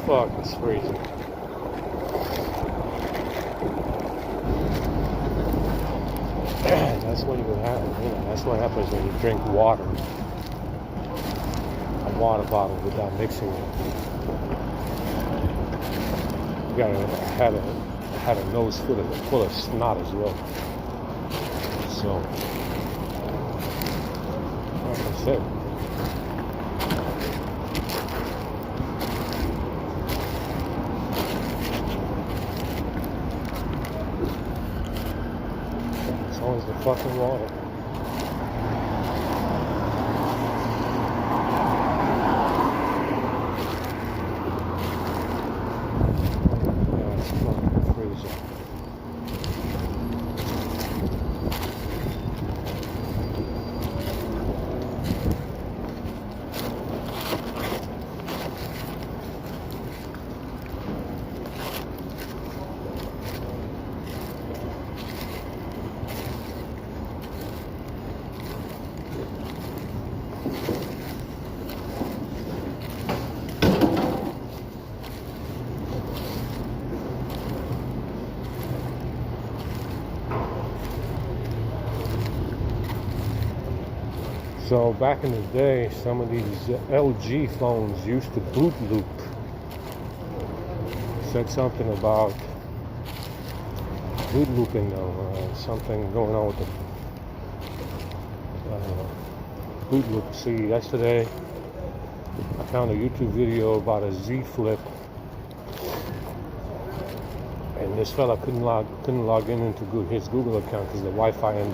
Fuck, it's freezing. That's what you have, that's what happens when you drink water. A water bottle without mixing it. I had a nose full of snot as well. So, like I said. It's always the fucking water. So back in the day, some of these LG phones used to boot loop. Said something about boot looping though, something going on with the boot loop. See, yesterday I found a YouTube video about a Z Flip, and this fella couldn't log in into his Google account because the Wi-Fi and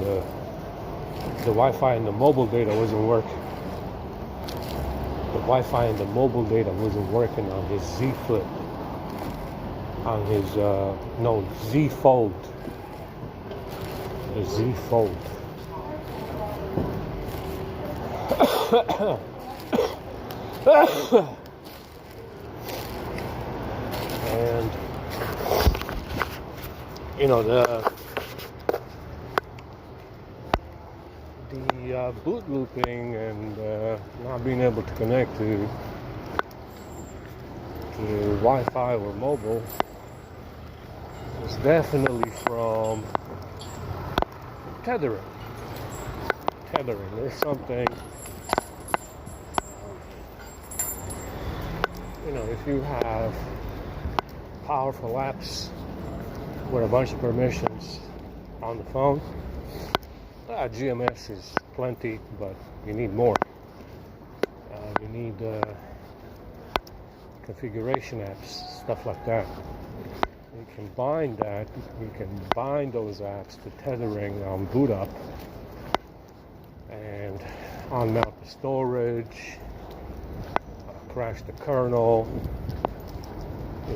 the mobile data wasn't working. The Wi-Fi and the mobile data wasn't working on his Z Flip. On his, Z Fold. The Z Fold. And, the boot looping and not being able to connect to Wi-Fi or mobile is definitely from tethering. There's something, if you have powerful apps with a bunch of permissions on the phone, GMS is plenty, but you need more. You need configuration apps, stuff like that. You can bind those apps to tethering on boot up and unmount the storage, crash the kernel,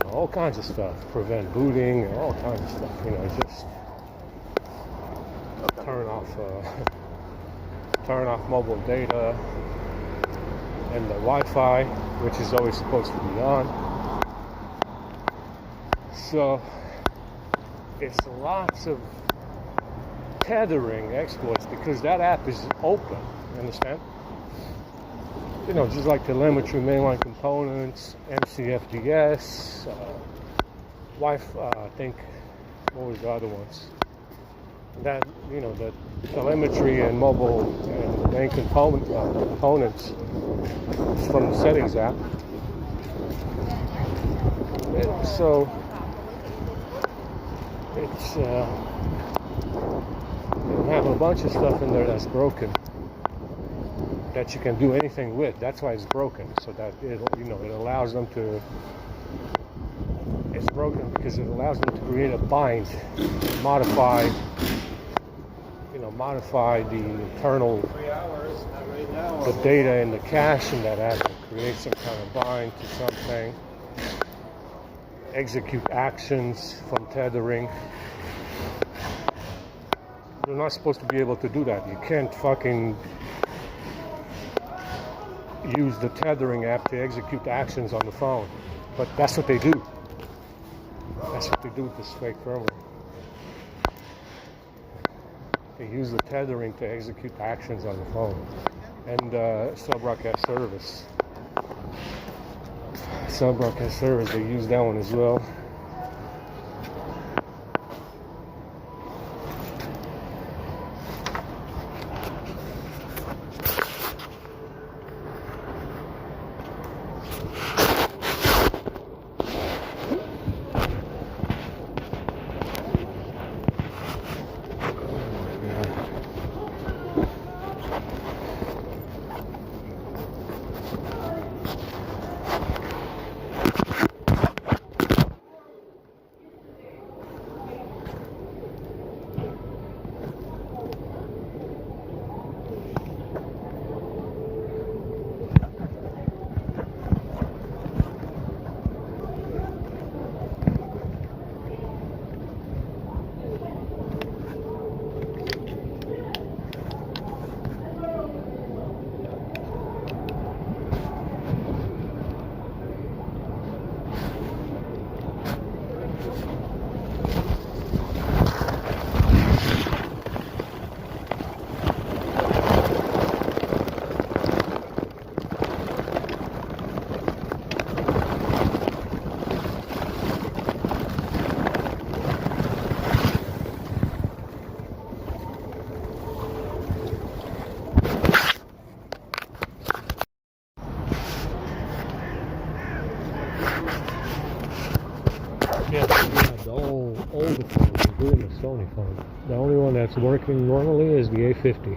all kinds of stuff, prevent booting, and all kinds of stuff, just turn off mobile data and the Wi-Fi, which is always supposed to be on. So it's lots of tethering exploits because that app is open, you understand? Just like telemetry, mainline components, MCFDS, Wi-Fi, I think, what was the other ones? That, the telemetry and mobile and main components from the settings app. And so it's you have a bunch of stuff in there that's broken that you can do anything with. That's why it's broken, so that it allows them to. It's broken because it allows them to create a bind, modify the internal, the data in the cache in that app, and create some kind of bind to something, execute actions from tethering. You're not supposed to be able to do that. You can't fucking use the tethering app to execute actions on the phone. But that's what they do. That's what they do with this fake firmware. They use the tethering to execute actions on the phone and sub-broadcast service. cell broadcast service, they use that one as well. Yeah, the older phones, including the Sony phone. The only one that's working normally is the A50.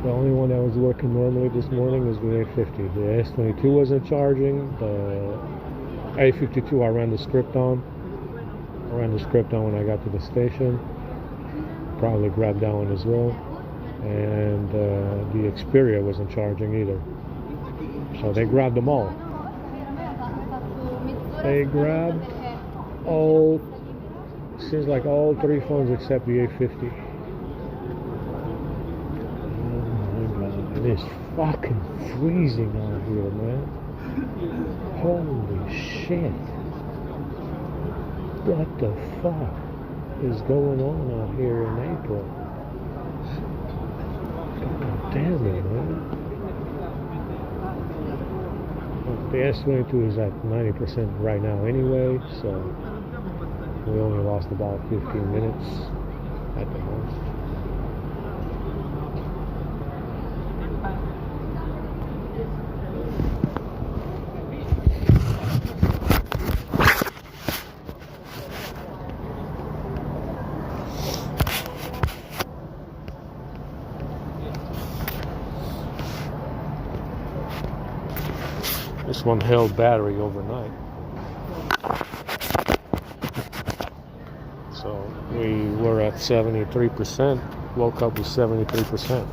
The only one that was working normally this morning is the A50. The S22 wasn't charging. The A52 I ran the script on. I ran the script on when I got to the station. Probably grabbed that one as well. And the Xperia wasn't charging either. So they grabbed them all. They grabbed seems like all three phones except the A50. Oh my god, it is fucking freezing out here, man. Holy shit. What the fuck is going on out here in April? God damn it, man. The S22 is at 90% right now anyway, so we only lost about 15 minutes at the most. This one held battery overnight. So we were at 73%, woke up with 73%.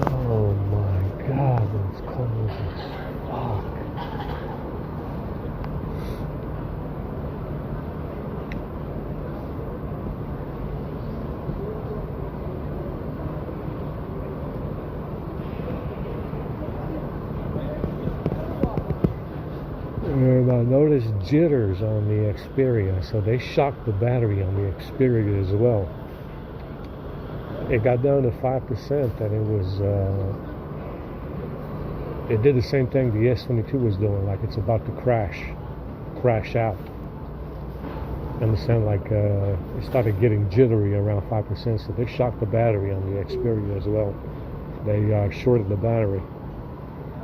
Oh my god, it's cold as fuck. I noticed jitters on the Xperia, so they shocked the battery on the Xperia as well. It got down to 5% and it was it did the same thing the S22 was doing, like it's about to crash out. Understand, like it started getting jittery around 5%, so they shocked the battery on the Xperia as well. They shorted the battery,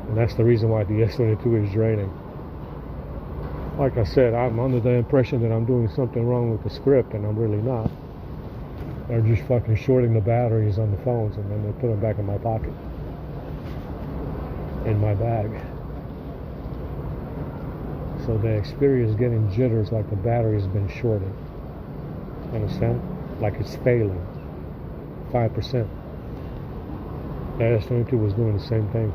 and that's the reason why the S22 is draining. Like I said, I'm under the impression that I'm doing something wrong with the script, and I'm really not. They're just fucking shorting the batteries on the phones, and then they put them back in my pocket, in my bag. So the Xperia is getting jitters like the battery's been shorted. Understand? Like it's failing. 5%. The S22 was doing the same thing.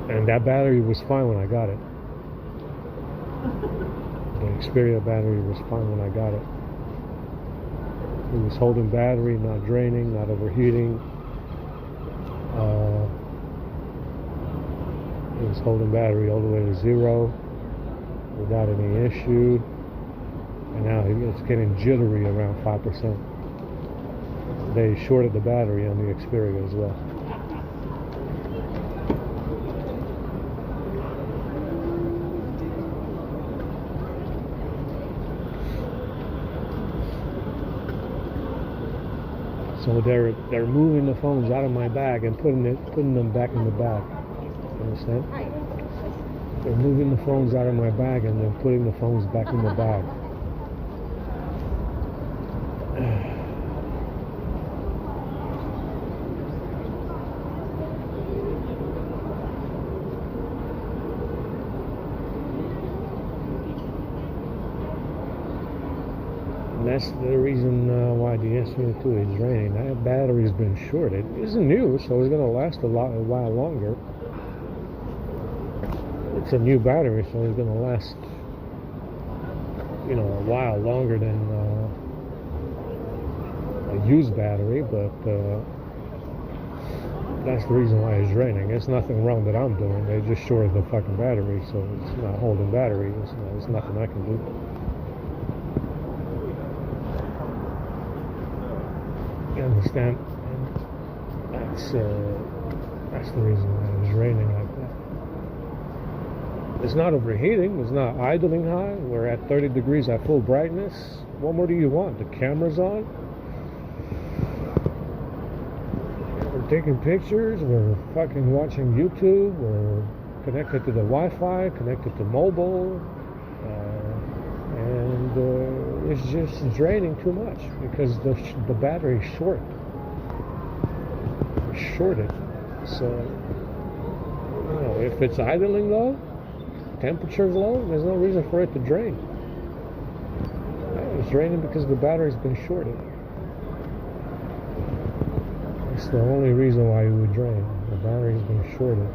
And that battery was fine when I got it. The Xperia battery was fine when I got it. It was holding battery, not draining, not overheating. It was holding battery all the way to 0 without any issue. and now it's getting jittery around 5%. They shorted the battery on the Xperia as well. So they're moving the phones out of my bag and putting them back in the bag. Understand? They're moving the phones out of my bag and then putting the phones back in the bag. And that's the reason why the S22 is raining. That battery's been shorted. It isn't new, so it's going to last a while longer. It's a new battery, so it's going to last, a while longer than a used battery. But that's the reason why it's raining. It's nothing wrong that I'm doing. They just shorted the fucking battery, so it's not holding battery. There's nothing I can do. You understand? And that's the reason why it's raining like that. It's not overheating. It's not idling high. We're at 30 degrees at full brightness. What more do you want? The camera's on. We're taking pictures. We're fucking watching YouTube. We're connected to the Wi-Fi, connected to mobile. And it's just draining too much because the battery's short. It's shorted. So, if it's idling low, temperature's low, there's no reason for it to drain. It's draining because the battery's been shorted. It's the only reason why it would drain. The battery's been shorted.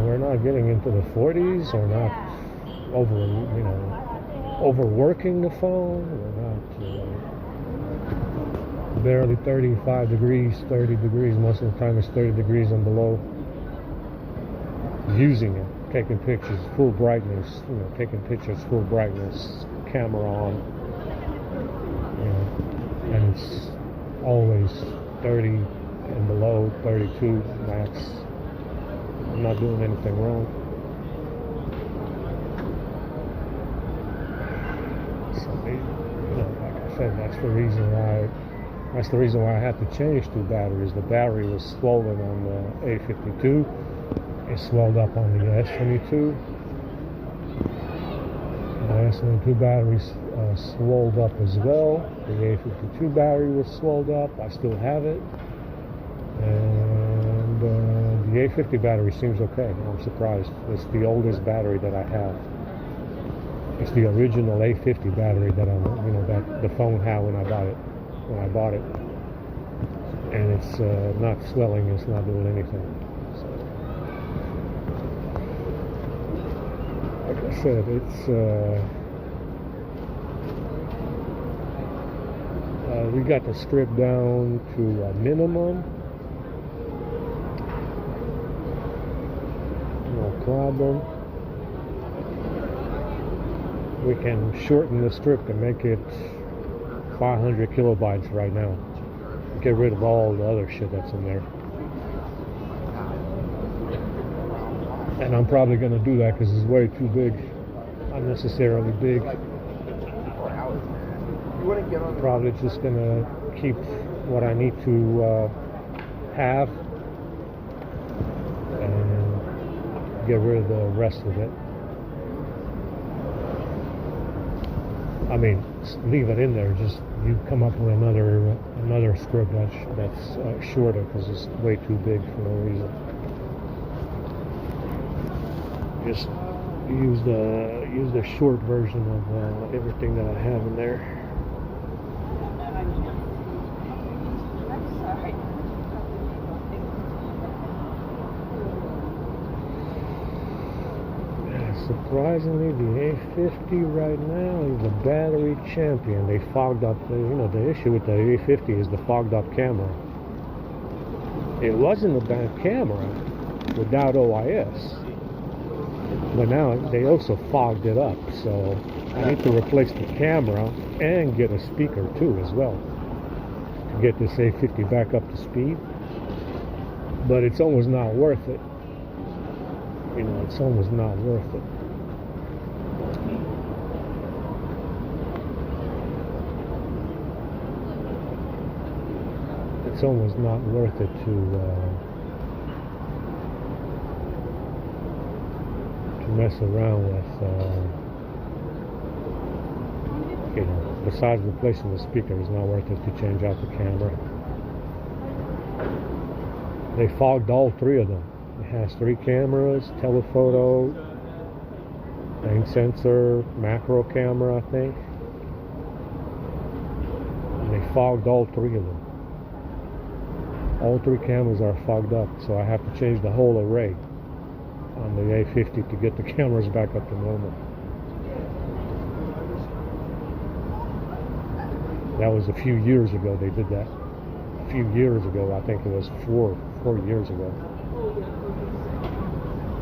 We're not getting into the 40s. We're not overworking the phone. We're not barely 35 degrees, 30 degrees. Most of the time it's 30 degrees and below. Using it, taking pictures, full brightness, taking pictures, full brightness, camera on, and it's always 30 and below, 32 max. I'm not doing anything wrong. So, like I said, that's the reason why I had to change two batteries. The battery was swollen on the A52. It swelled up on the S22. The S22 battery swelled up as well. The A52 battery was swelled up. I still have it. And the A50 battery seems okay. I'm surprised. It's the oldest battery that I have. It's the original A50 battery that that the phone had when I bought it. And it's not swelling. It's not doing anything. Like I said, it's we got the strip down to a minimum. No problem. We can shorten the strip to make it 500 kilobytes right now. Get rid of all the other shit that's in there. And I'm probably going to do that because it's way too big, unnecessarily big. Probably just going to keep what I need to have and get rid of the rest of it. I mean, leave it in there. Just you come up with another script that's shorter because it's way too big for no reason. Just use the short version of everything that I have in there. Surprisingly, the A50 right now is the battery champion. They fogged up, the issue with the A50 is the fogged up camera. It wasn't a bad camera without OIS, but now they also fogged it up, so I need to replace the camera and get a speaker too as well to get this A50 back up to speed. But it's almost not worth it. You know, it's almost not worth it. It's almost not worth it to mess around with, you know, besides replacing the speaker, it's not worth it to change out the camera. They fogged all three of them. It has 3 cameras, telephoto, rain sensor, macro camera, I think. And they fogged all 3 of them. All 3 cameras are fogged up, so I have to change the whole array on the A50 to get the cameras back up to normal. That was a few years ago they did that. A few years ago, I think it was 4 years ago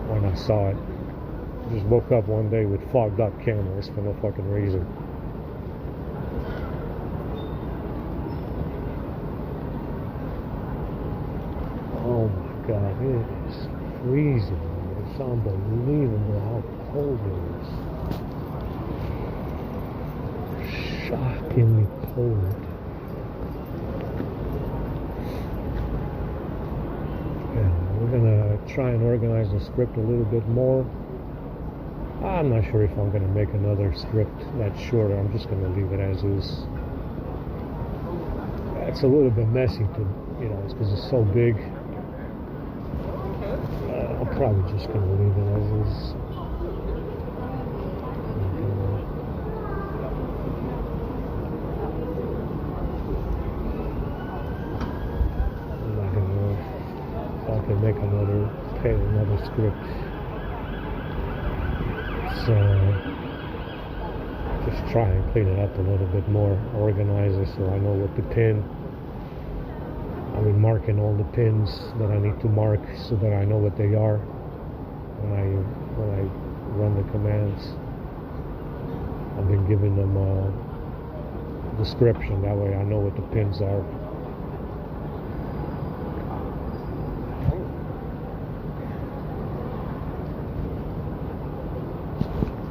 when I saw it. Just woke up one day with fogged up cameras for no fucking reason. Oh my god, it is freezing. It's unbelievable how cold it is. Shockingly cold. Yeah, we're gonna try and organize the script a little bit more. I'm not sure if I'm gonna make another script that's shorter. I'm just gonna leave it as is. It's a little bit messy to, you know, it's because it's so big. I'm probably just going to leave it as is. I'm not going to know if I can make another script. So, just try and clean it up a little bit more, organize it so I know what to pin. I've been marking all the pins that I need to mark so that I know what they are when I run the commands. I've been giving them a description, that way I know what the pins are.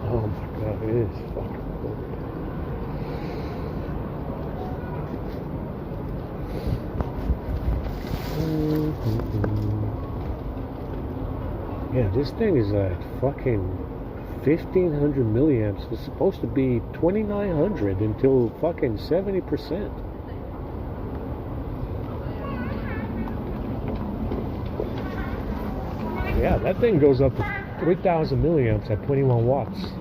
Oh my god, it is fucking cold. Yeah, this thing is at fucking 1500 milliamps. It's supposed to be 2900 until fucking 70%. Yeah, that thing goes up to 3000 milliamps at 21 watts.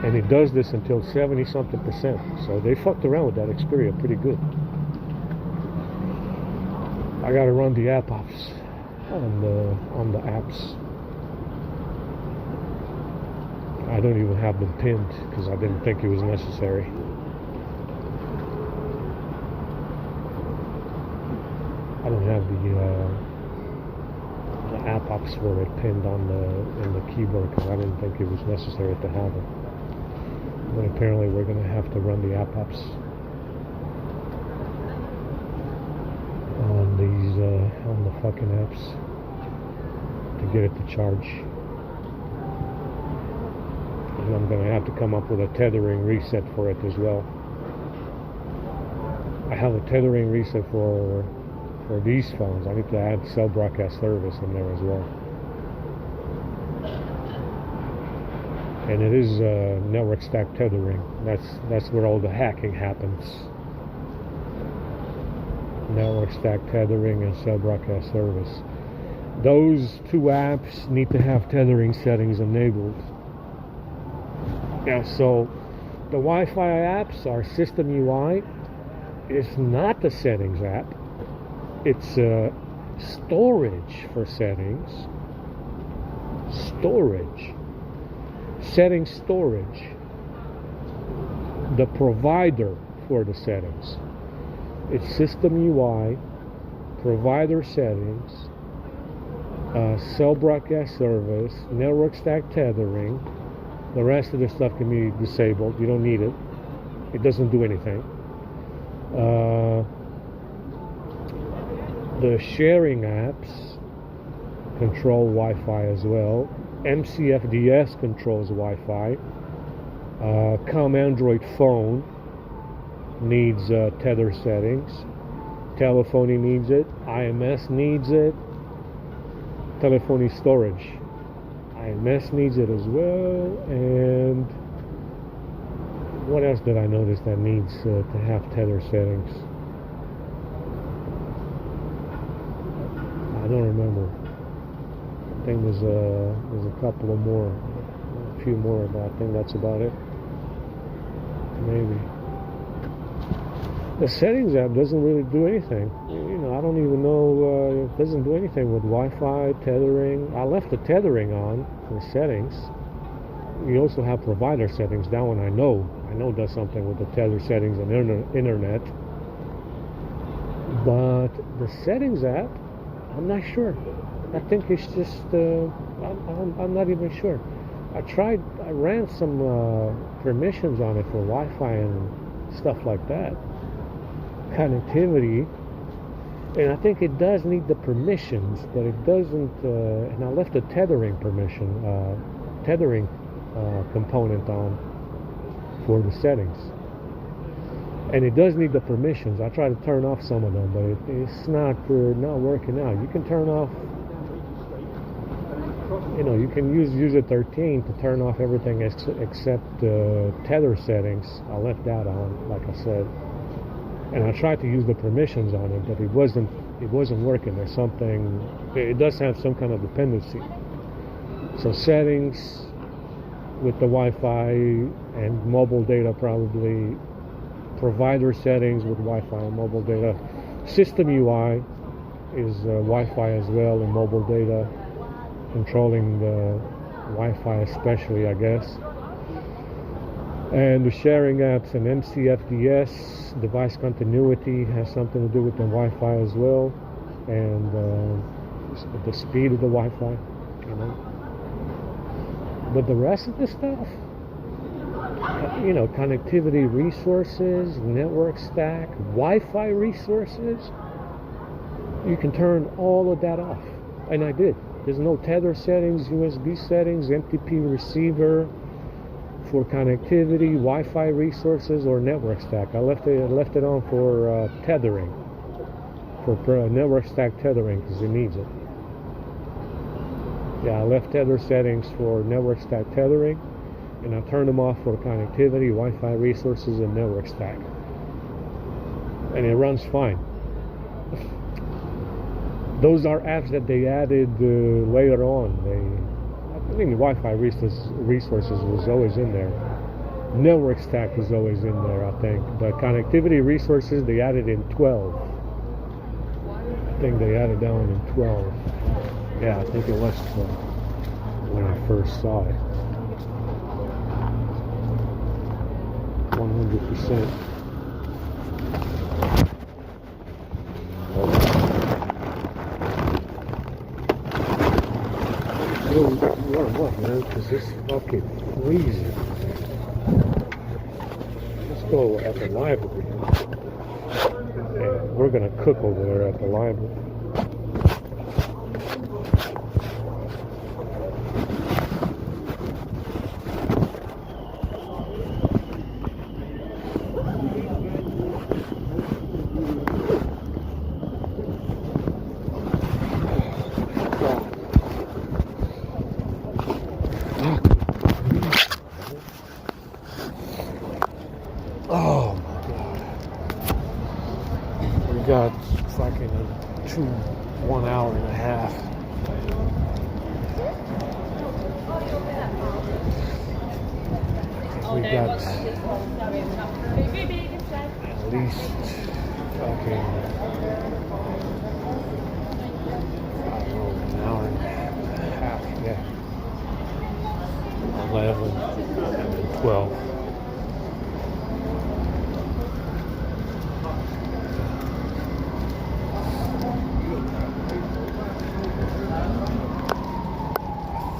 And it does this until 70 something percent. So they fucked around with that Xperia pretty good. I gotta run the app ops on the apps. I don't even have them pinned because I didn't think it was necessary. I don't have the app ops for it pinned on in the keyboard because I didn't think it was necessary to have it. But apparently we're gonna have to run the app ops on these on the fucking apps to get it to charge. And I'm gonna have to come up with a tethering reset for it as well. I have a tethering reset for these phones. I need to add cell broadcast service in there as well. And it is network stack tethering. That's where all the hacking happens. Network stack tethering and cell broadcast service. Those 2 apps need to have tethering settings enabled. Yeah, so the Wi-Fi apps are System UI. It's not the settings app. It's storage for settings. Storage. Settings storage. The provider for the settings. It's System UI, provider settings, cell broadcast service, network stack tethering, The rest of the stuff can be disabled. You don't need it. It doesn't do anything. The sharing apps control Wi-Fi as well. MCFDS controls Wi-Fi. COM Android phone needs tether settings. Telephony needs it. IMS needs it. Telephony storage. IMS needs it as well. And what else did I notice that needs to have tether settings? I don't remember. I think there's a couple of more, a few more, but I think that's about it. Maybe. The settings app doesn't really do anything. You know, I don't even know, it doesn't do anything with Wi-Fi, tethering. I left the tethering on for settings. You also have provider settings. That one I know does something with the tether settings and internet. But the settings app, I'm not sure. I think it's just, I'm not even sure. I ran some permissions on it for Wi-Fi and stuff like that. Connectivity, and I think it does need the permissions, but it doesn't, and I left the tethering component on for the settings. And it does need the permissions. I try to turn off some of them, but it's not working out. You can turn off, you know, you can use user 13 to turn off everything except tether settings. I left that on, like I said. And I tried to use the permissions on it, but it wasn't working. There's something, it does have some kind of dependency. So settings with the Wi-Fi and mobile data, probably provider settings with Wi-Fi and mobile data. System UI is Wi-Fi as well and mobile data, controlling the Wi-Fi especially, I guess. And the sharing apps and MCFDS, device continuity, has something to do with the Wi-Fi as well, and the speed of the Wi-Fi, you know. But the rest of the stuff, you know, connectivity resources, network stack, Wi-Fi resources, you can turn all of that off, and I did. There's no tether settings, USB settings, MTP receiver for connectivity, Wi-Fi resources, or network stack. I left it on for tethering, for network stack tethering, because it needs it. Yeah, I left tether settings for network stack tethering, and I turned them off for connectivity, Wi-Fi resources, and network stack. And it runs fine. Those are apps that they added later on. I think the Wi-Fi resources was always in there. Network stack was always in there, I think. But connectivity resources, they added in 12. I think they added that one in 12. Yeah, I think it was 12 when I first saw it. 100%. Warm up, man, because it's fucking freezing. Let's go at the library. And we're gonna cook over there at the library. Oh my god. We got fucking 1 hour and a half. We got at least fucking, I don't know, an hour and a half, yeah. 11 and then 12.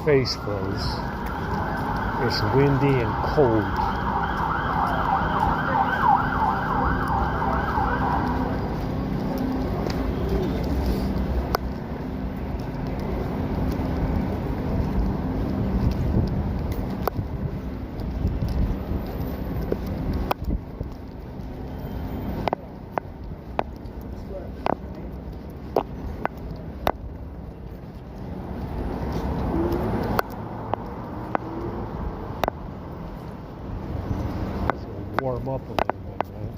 Face froze. It's windy and cold. Warm up a little bit, man.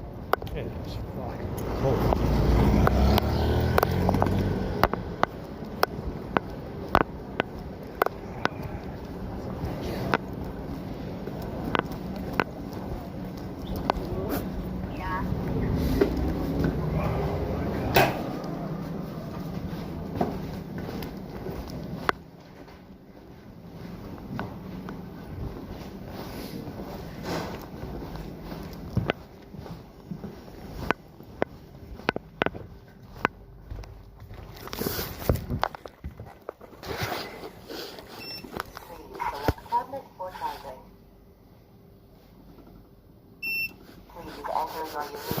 And it's fucking cold. Please enter your